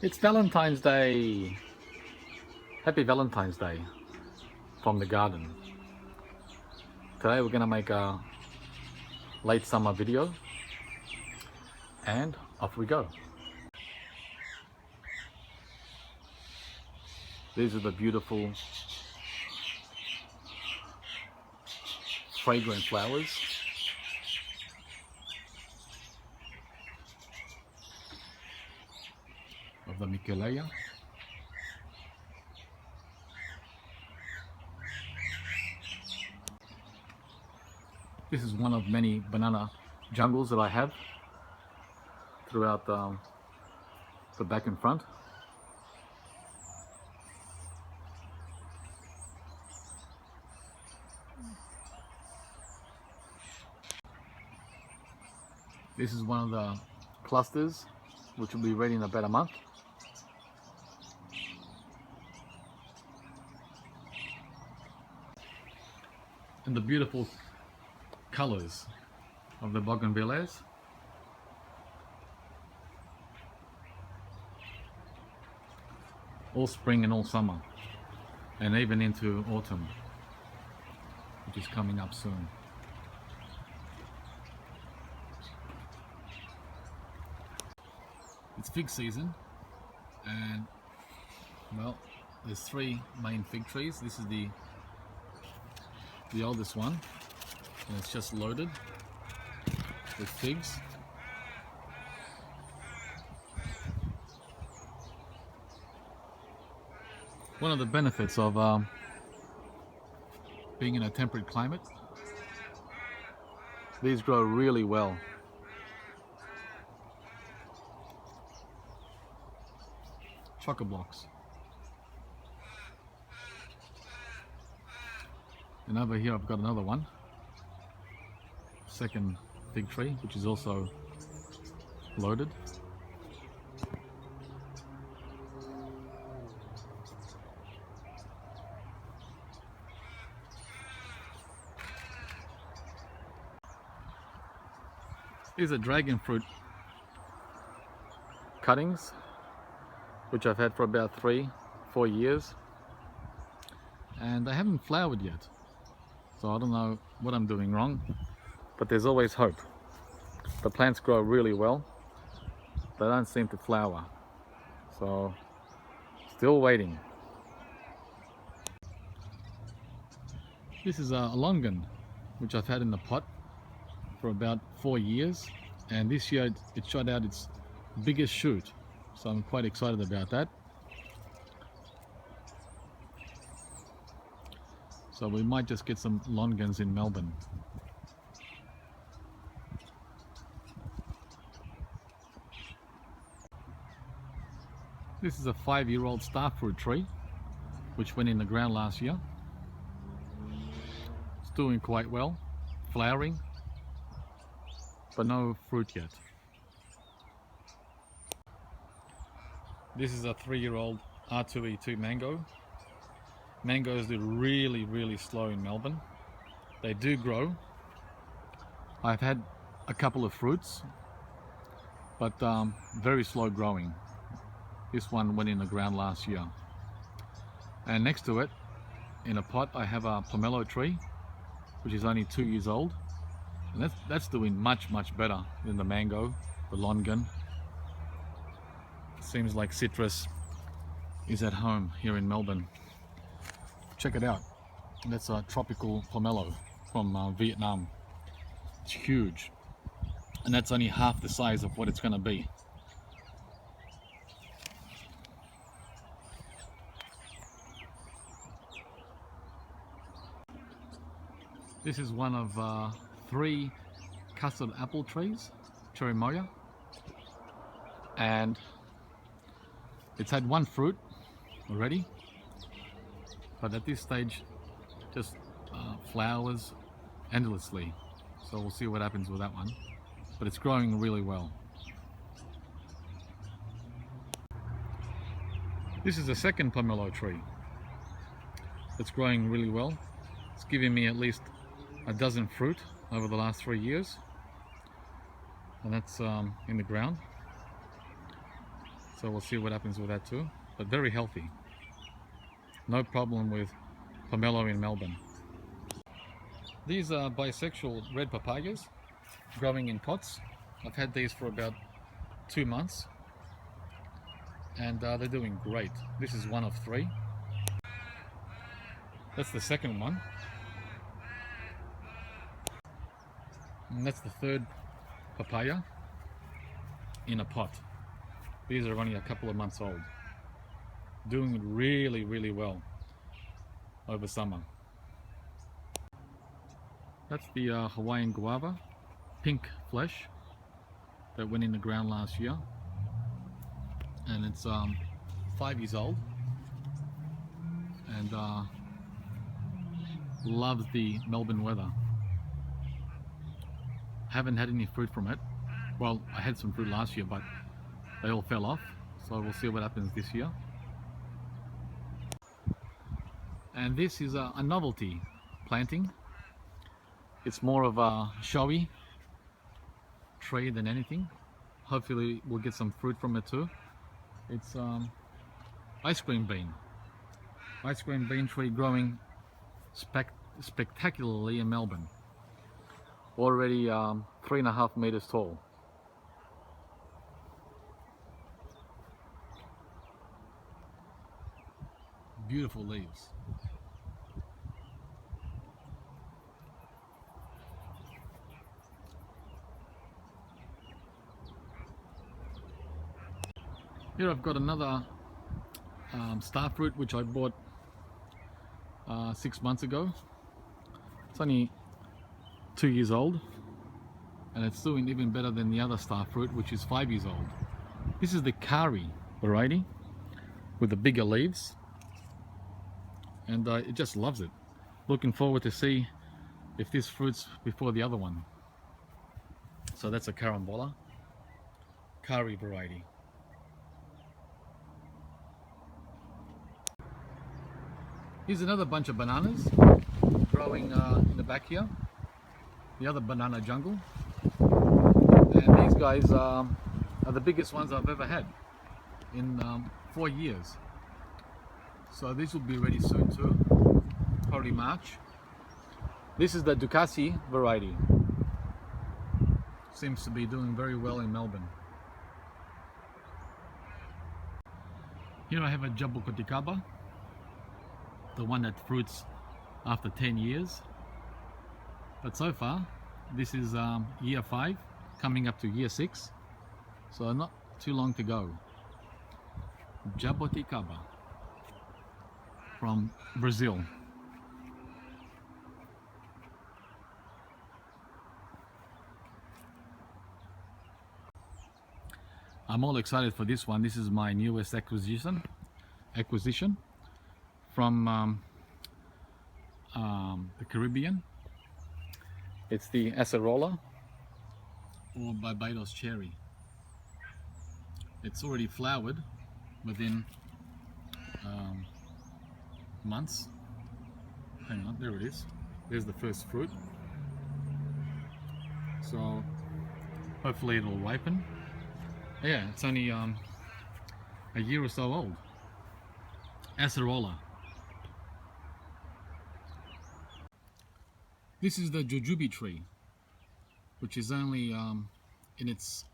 It's Valentine's Day. Happy Valentine's Day from the garden. Today we're gonna make a late summer video and off we go. These are the beautiful fragrant flowers. Of the Michelaea. This is one of many banana jungles that I have throughout the back and front. This is one of the clusters which will be ready in about a month. And the beautiful colors of the bougainvilleas. All spring and all summer, and even into autumn, which is coming up soon. It's fig season, and well, there's three main fig trees. This is the oldest one, and it's just loaded with figs. One of the benefits of being in a temperate climate, these grow really well. Chock-a-blocks. And over here I've got another one, second fig tree, which is also loaded. These are dragon fruit cuttings, which I've had for about 3-4 years, and they haven't flowered yet. So I don't know what I'm doing wrong, but there's always hope. The plants grow really well. They don't seem to flower. So still waiting. This is a longan, which I've had in the pot for about 4 years. And this year it shot out its biggest shoot. So I'm quite excited about that. So we might just get some longans in Melbourne. This is a 5-year-old starfruit tree, which went in the ground last year. It's doing quite well, flowering, but no fruit yet. This is a 3-year-old R2E2 mango. Mangoes do really slow in Melbourne. They do grow. I've had a couple of fruits, but very slow growing. This one went in the ground last year. And next to it, in a pot, I have a pomelo tree, which is only 2 years old. And that's doing much better than the mango, the longan. Seems like citrus is at home here in Melbourne. Check it out. That's a tropical pomelo from Vietnam. It's huge, and that's only half the size of what it's going to be. This is one of 3 custard apple trees, Cherimoya, and it's had 1 fruit already, but at this stage just flowers endlessly. So we'll see what happens with that one, but it's growing really well. This is the second pomelo tree that's growing really well. It's giving me at least a dozen fruit over the last 3 years, and that's in the ground. So So we'll see what happens with that too. But very healthy. No problem with pomelo in Melbourne. These are bisexual red papayas growing in pots. I've had these for about 2 months and they're doing great. This is one of 3. That's the second one. And that's the third papaya in a pot. These are only a couple of months old. Doing really, really well over summer. That's the Hawaiian guava, pink flesh, that went in the ground last year. And it's 5 years old and loves the Melbourne weather. Haven't had any fruit from it. Well, I had some fruit last year, but they all fell off. So we'll see what happens this year. And this is a novelty planting. It's more of a showy tree than anything. Hopefully we'll get some fruit from it too. It's ice cream bean. Ice cream bean tree growing spectacularly in Melbourne. Already 3.5 meters tall. Beautiful leaves. Here I've got another star fruit which I bought 6 months ago. It's only 2 years old and it's doing even better than the other star fruit which is 5 years old. This is the Kari variety with the bigger leaves and it just loves it. Looking forward to see if this fruits before the other one. So that's a carambola, Kari variety. Here's another bunch of bananas growing in the back here, the other banana jungle. And these guys are the biggest ones I've ever had in 4 years. So these will be ready soon too, probably March. This is the Ducati variety. Seems to be doing very well in Melbourne. Here I have a Jabuticaba, the one that fruits after 10 years. But so far, this is year 5, coming up to year 6. So not too long to go. Jabuticaba from Brazil. I'm all excited for this one. This is my newest acquisition from the Caribbean. It's the acerola or Barbados cherry. It's already flowered within months. Hang on, there it is. There's the first fruit. So hopefully it'll ripen. Yeah, it's only a year or so old. Acerola. This is the jujube tree, which is only in its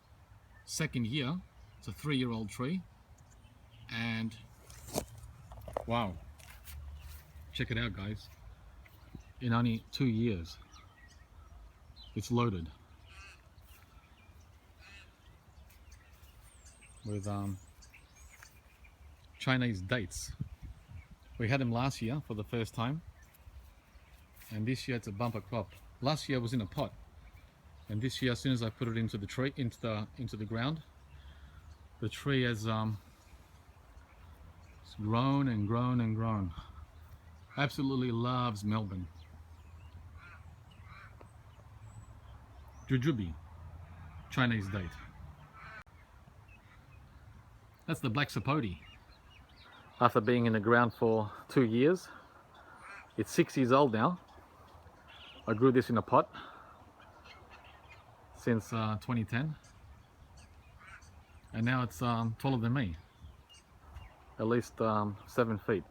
2nd year. It's a 3-year-old tree, and wow, check it out, guys. In only 2 years, it's loaded with Chinese dates. We had them last year for the first time, and this year it's a bumper crop. Last year was in a pot, and this year, as soon as I put it into the tree, into the ground, the tree has grown and grown and grown. Absolutely loves Melbourne. Jujube, Chinese date. That's the black sapote. After being in the ground for 2 years, it's 6 years old now. I grew this in a pot since 2010. and now it's taller than me, at least 7 feet.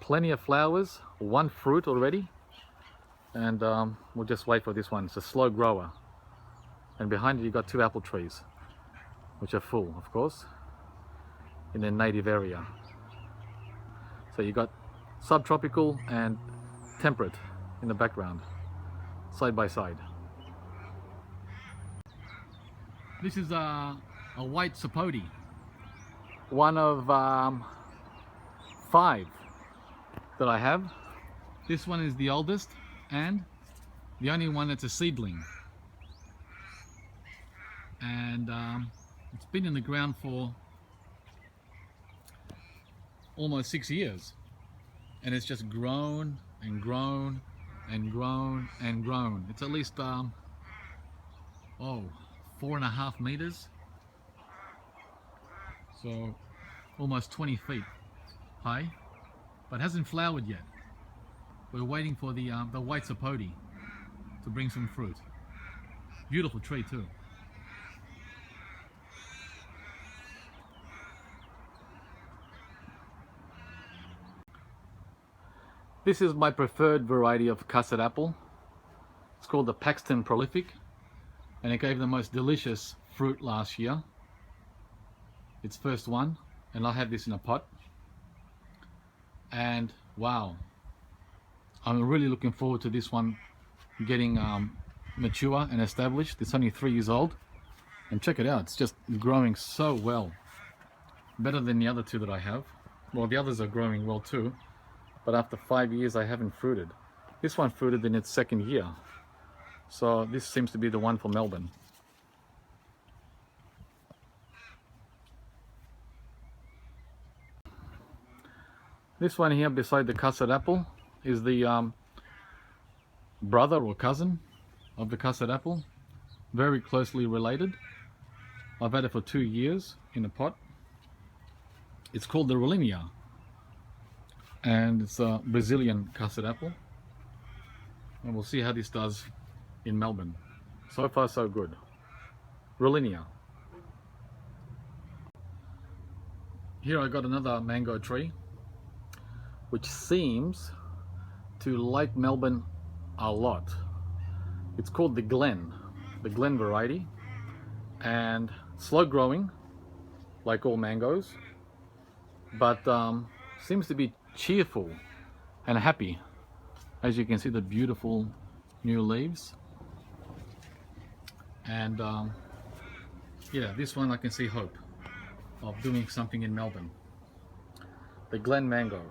Plenty of flowers, one fruit already, and we'll just wait for this one. It's a slow grower, and behind it you've got 2 apple trees, which are full, of course, in their native area. So you've got subtropical and temperate in the background, side by side. This is a white sapote, one of 5 that I have. This one is the oldest and the only one that's a seedling, and it's been in the ground for almost 6 years, and it's just grown and grown and grown and grown. It's at least 4.5 meters, so almost 20 feet high, but hasn't flowered yet. We're waiting for the white sapote to bring some fruit. Beautiful tree too. This is my preferred variety of custard apple. It's called the Paxton Prolific, and it gave the most delicious fruit last year. Its first one, and I have this in a pot. And wow, I'm really looking forward to this one getting mature and established. It's only 3 years old, and check it out, it's just growing so well. Better than the other 2 that I have. Well, the others are growing well too, but after 5 years I haven't fruited. This one fruited in its 2nd year, so this seems to be the one for Melbourne. This one here beside the custard apple is the brother or cousin of the custard apple, very closely related. I've had it for 2 years in a pot. It's called the Rollinia, and it's a Brazilian custard apple, and we'll see how this does in Melbourne. So far so good. Rollinia. Here I got another mango tree which seems to like Melbourne a lot. It's called the Glen variety, and slow growing like all mangoes, but seems to be cheerful and happy. As you can see, the beautiful new leaves, and yeah, this one I can see hope of doing something in Melbourne. The Glen mango.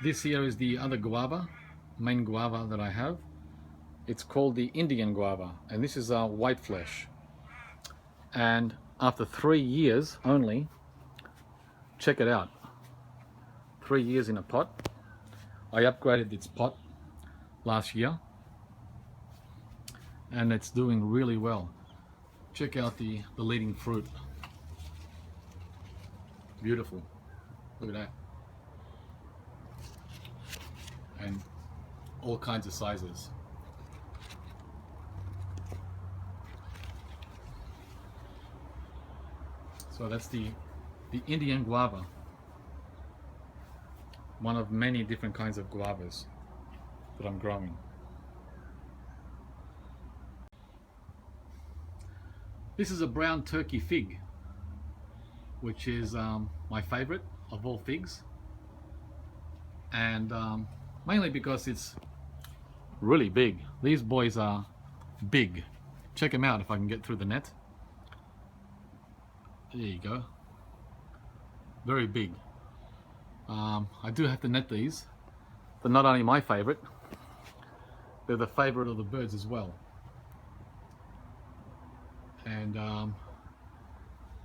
This here is the other guava, main guava that I have. It's called the Indian guava, and this is white flesh. And after 3 years only, check it out, 3 years in a pot. I upgraded its pot last year, and it's doing really well. Check out the leading fruit. Beautiful. Look at that. And all kinds of sizes. So that's the Indian guava, one of many different kinds of guavas that I'm growing. This is a brown turkey fig, which is my favorite of all figs, and mainly because it's really big. These boys are big. Check them out if I can get through the net. There you go. Very big. I do have to net these. They're not only my favorite, they're the favorite of the birds as well. And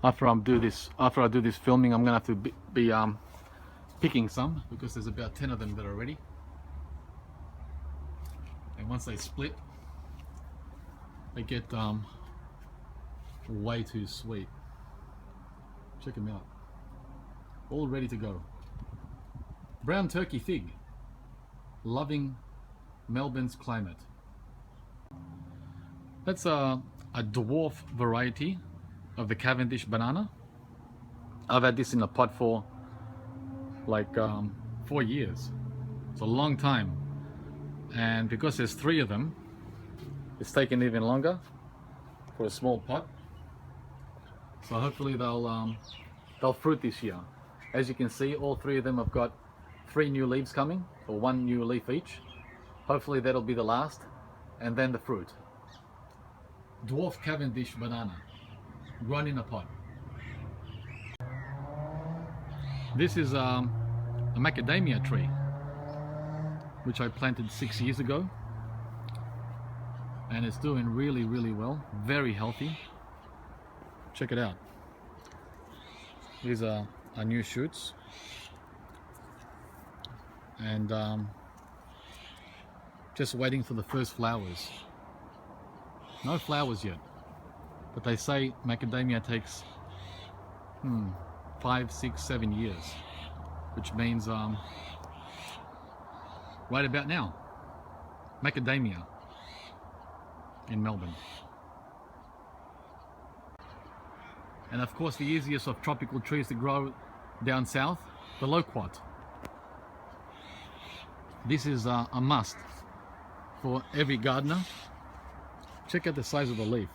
after I do this filming, I'm gonna have to be picking some, because there's about 10 of them that are ready. And once they split, they get way too sweet. Check them out. All ready to go. Brown turkey fig, loving Melbourne's climate. Let's a dwarf variety of the Cavendish banana. I've had this in a pot for like 4 years. It's a long time, and because there's 3 of them, it's taken even longer for a small pot. So hopefully they'll fruit this year. As you can see, all 3 of them have got 3 new leaves coming, or 1 new leaf each. Hopefully that'll be the last, and then the fruit. Dwarf Cavendish banana, grown in a pot. This is a macadamia tree, which I planted 6 years ago, and it's doing really, really well, very healthy. Check it out. These are our new shoots, and just waiting for the first flowers. No flowers yet, but they say macadamia takes 5, 6, 7 years, which means right about now. Macadamia in Melbourne. And of course the easiest of tropical trees to grow down south, the loquat. This is a must for every gardener. Check out the size of the leaf.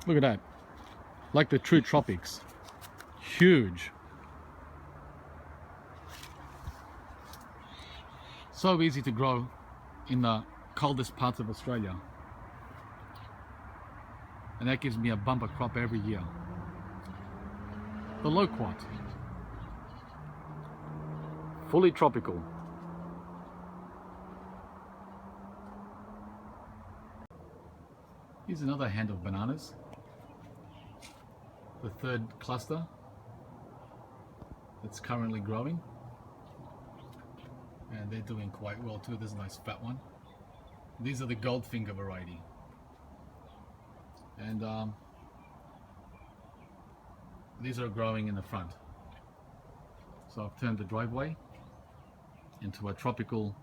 Look at that. Like the true tropics. Huge. So easy to grow in the coldest parts of Australia. And that gives me a bumper crop every year. The loquat. Fully tropical. Here's another hand of bananas. The 3rd cluster that's currently growing. And they're doing quite well too. There's a nice fat one. These are the Goldfinger variety. And these are growing in the front. So I've turned the driveway into a tropical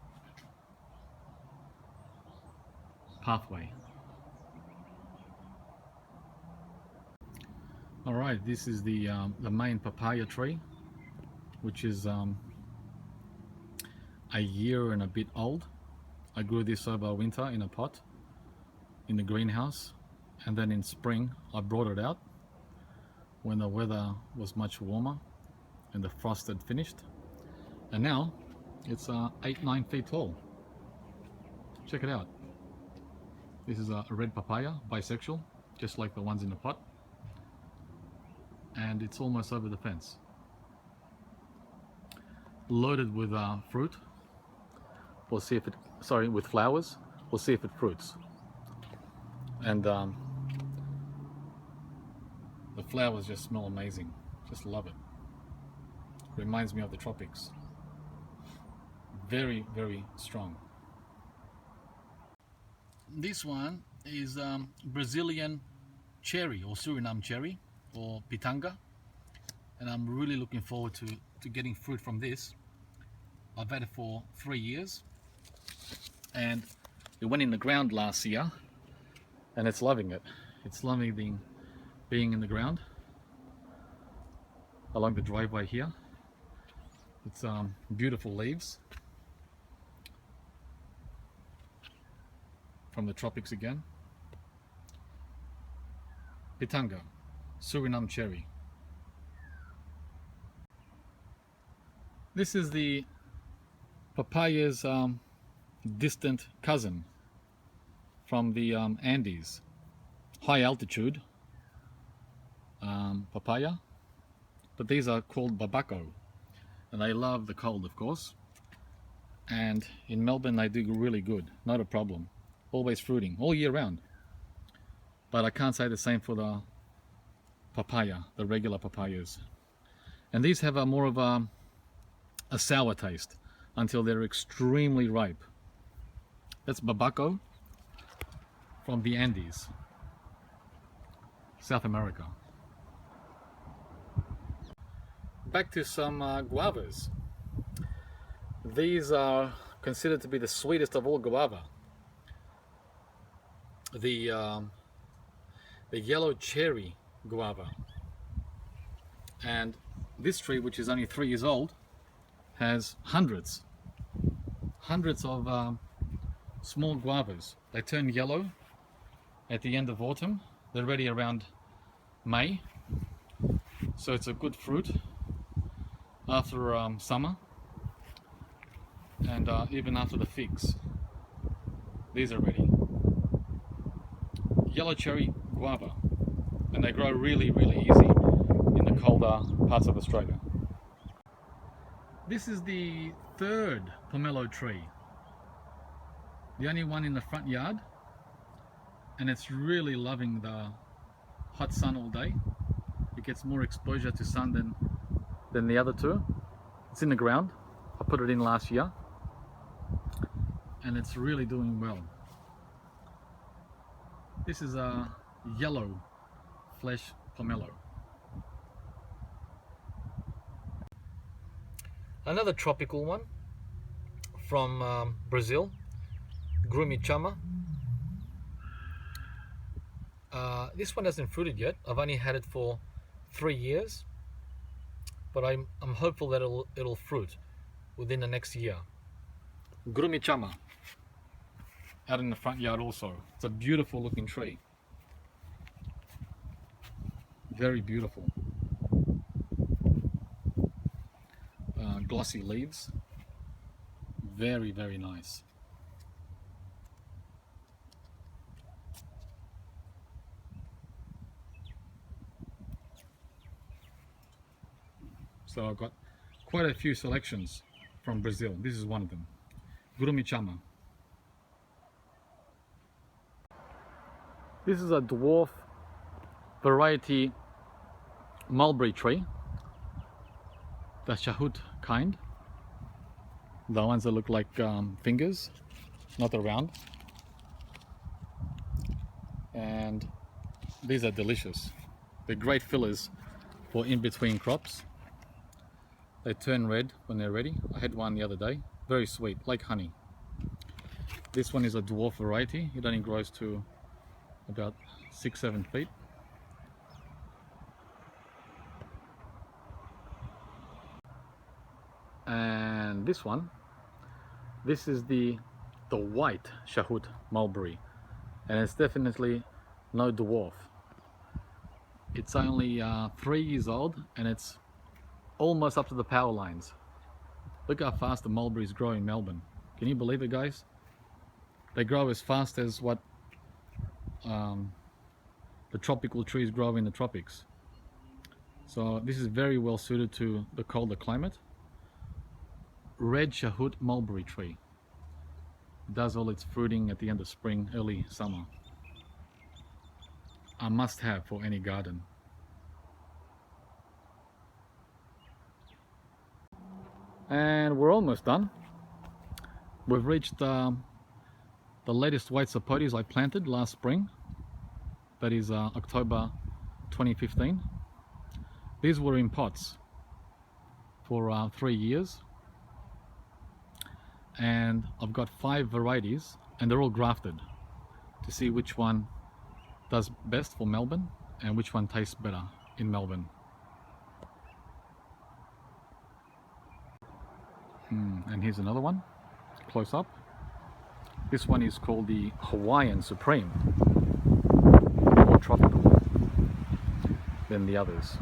pathway. All right, this is the main papaya tree, which is a year and a bit old. I grew this over winter in a pot in the greenhouse, and then in spring I brought it out when the weather was much warmer and the frost had finished, and now it's 8-9 feet tall. Check it out. This is a red papaya, bisexual, just like the ones in the pot, and it's almost over the fence. Loaded with fruit. We'll see if it, with flowers. We'll see if it fruits. And the flowers just smell amazing. Just love it. Reminds me of the tropics. Very, very strong. This one is Brazilian cherry, or Suriname cherry, or pitanga, and I'm really looking forward to getting fruit from this. I've had it for 3 years, and it went in the ground last year, and it's loving it. It's loving being in the ground along the driveway here. It's beautiful leaves from the tropics again. Pitanga, Suriname cherry. This is the papaya's distant cousin from the Andes. High altitude papaya, but these are called babaco, and they love the cold, of course. And in Melbourne they do really good, not a problem. Always fruiting all year round. But I can't say the same for the papaya, the regular papayas. And these have a more of a sour taste until they're extremely ripe. That's babaco from the Andes, South America. Back to some guavas. These are considered to be the sweetest of all guava. the yellow cherry guava. And this tree, which is only 3 years old, has hundreds of small guavas. They turn yellow at the end of autumn. They're ready around May, so it's a good fruit after summer, and even after the figs. These are ready. Yellow cherry guava, and they grow really easy in the colder parts of Australia. This is the third pomelo tree, the only one in the front yard, and it's really loving the hot sun all day. It gets more exposure to sun than the other two. It's in the ground. I put it in last year, and it's really doing well. This is a yellow flesh pomelo. Another tropical one from Brazil, Fruitopia. This one hasn't fruited yet. I've only had it for 3 years, but I'm hopeful that it'll fruit within the next year. Fruitopia, out in the front yard also. It's a beautiful looking tree. Very beautiful. Glossy leaves. Very nice. So I've got quite a few selections from Brazil. This is one of them. Fruitopia. This is a dwarf variety mulberry tree, the shahut kind, the ones that look like fingers, not the round. And these are delicious. They're great fillers for in-between crops. They turn red when they're ready. I had one the other day, very sweet, like honey. This one is a dwarf variety. It only grows to about 6-7 feet. And this one, this is the white shahut mulberry, and it's definitely no dwarf. It's only 3 years old, and it's almost up to the power lines. Look how fast the mulberries grow in Melbourne. Can you believe it, guys? They grow as fast as what the tropical trees grow in the tropics. So this is very well suited to the colder climate. Red shahut mulberry tree. It does all its fruiting at the end of spring, early summer. A must have for any garden. And we're almost done. We've reached the latest white sapotes I planted last spring. That is October 2015. These were in pots for 3 years. And I've got 5 varieties, and they're all grafted to see which one does best for Melbourne and which one tastes better in Melbourne. And here's another one, close up. This one is called the Hawaiian Supreme, more tropical than the others.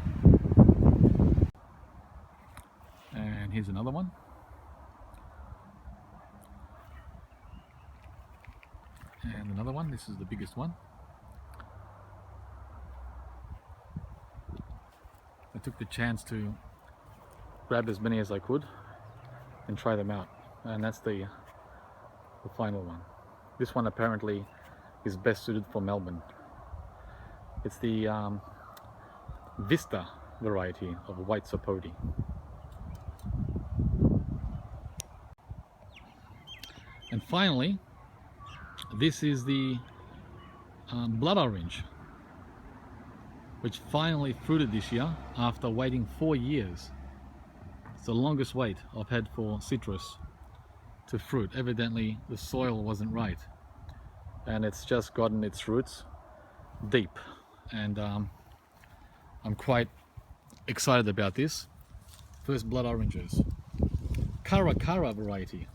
And here's another one. And another one. This is the biggest one. I took the chance to grab as many as I could and try them out, and that's the final one. This one apparently is best suited for Melbourne. It's the Vista variety of white sapote. And finally, this is the blood orange, which finally fruited this year after waiting 4 years. It's the longest wait I've had for citrus to fruit. Evidently the soil wasn't right. and it's just gotten its roots deep, and I'm quite excited about this. First blood oranges, Cara variety,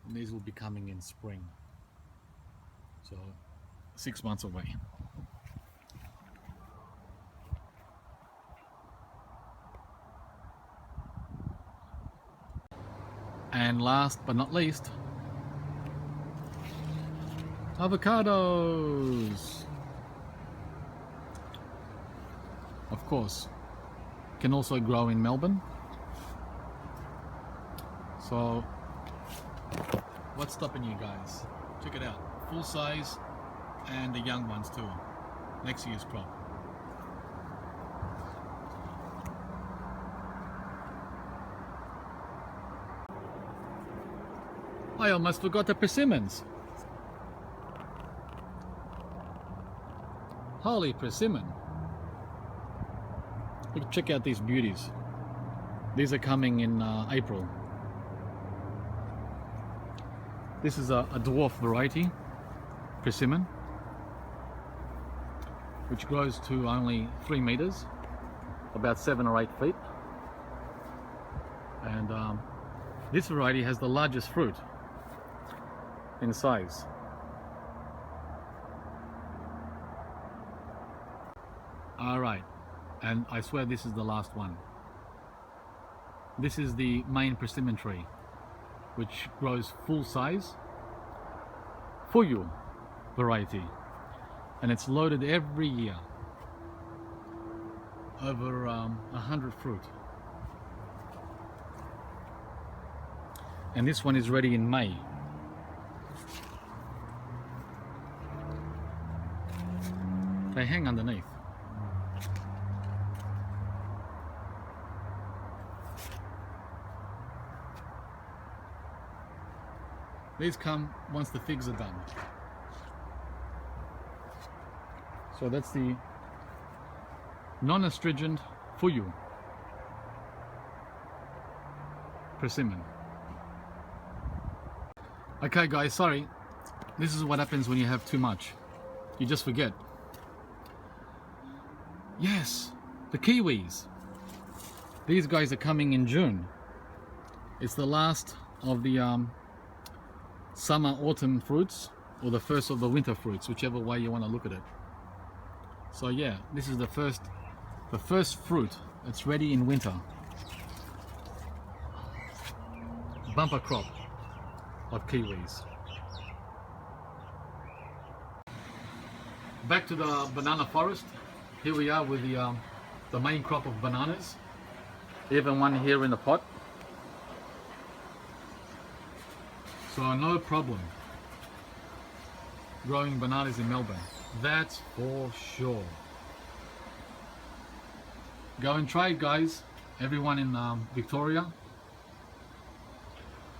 and these will be coming in spring, so 6 months away. And last but not least, avocados. Of course, can also grow in Melbourne. So what's stopping you guys? Check it out, full size and the young ones too, next year's crop. I almost forgot the persimmons. Holy persimmon. Look, check out these beauties. These are coming in April. This is a dwarf variety, persimmon, which grows to only 3 meters, about 7 or 8 feet. And this variety has the largest fruit in size. All right, and I swear this is the last one. This is the main persimmon tree, which grows full size, Fuyu variety, and it's loaded every year, over 100 fruit. And this one is ready in May. They hang underneath. These come once the figs are done. So that's the non-astringent Fuyu persimmon. Okay guys, sorry. This is what happens when you have too much. You just forget. Yes, the kiwis. These guys are coming in June. It's the last of the summer autumn fruits, or the first of the winter fruits, whichever way you want to look at it. So yeah, this is the first fruit that's ready in winter. Bumper crop of kiwis. Back to the banana forest. Here we are with the main crop of bananas. Even one here in the pot. So no problem growing bananas in Melbourne. That's for sure. Go and try it, guys. Everyone in Victoria,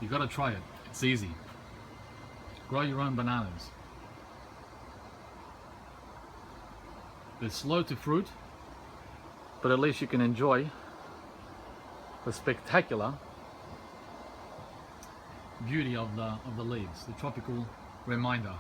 you gotta try it. It's easy. Grow your own bananas. They're slow to fruit, but at least you can enjoy the spectacular beauty of the leaves, the tropical reminder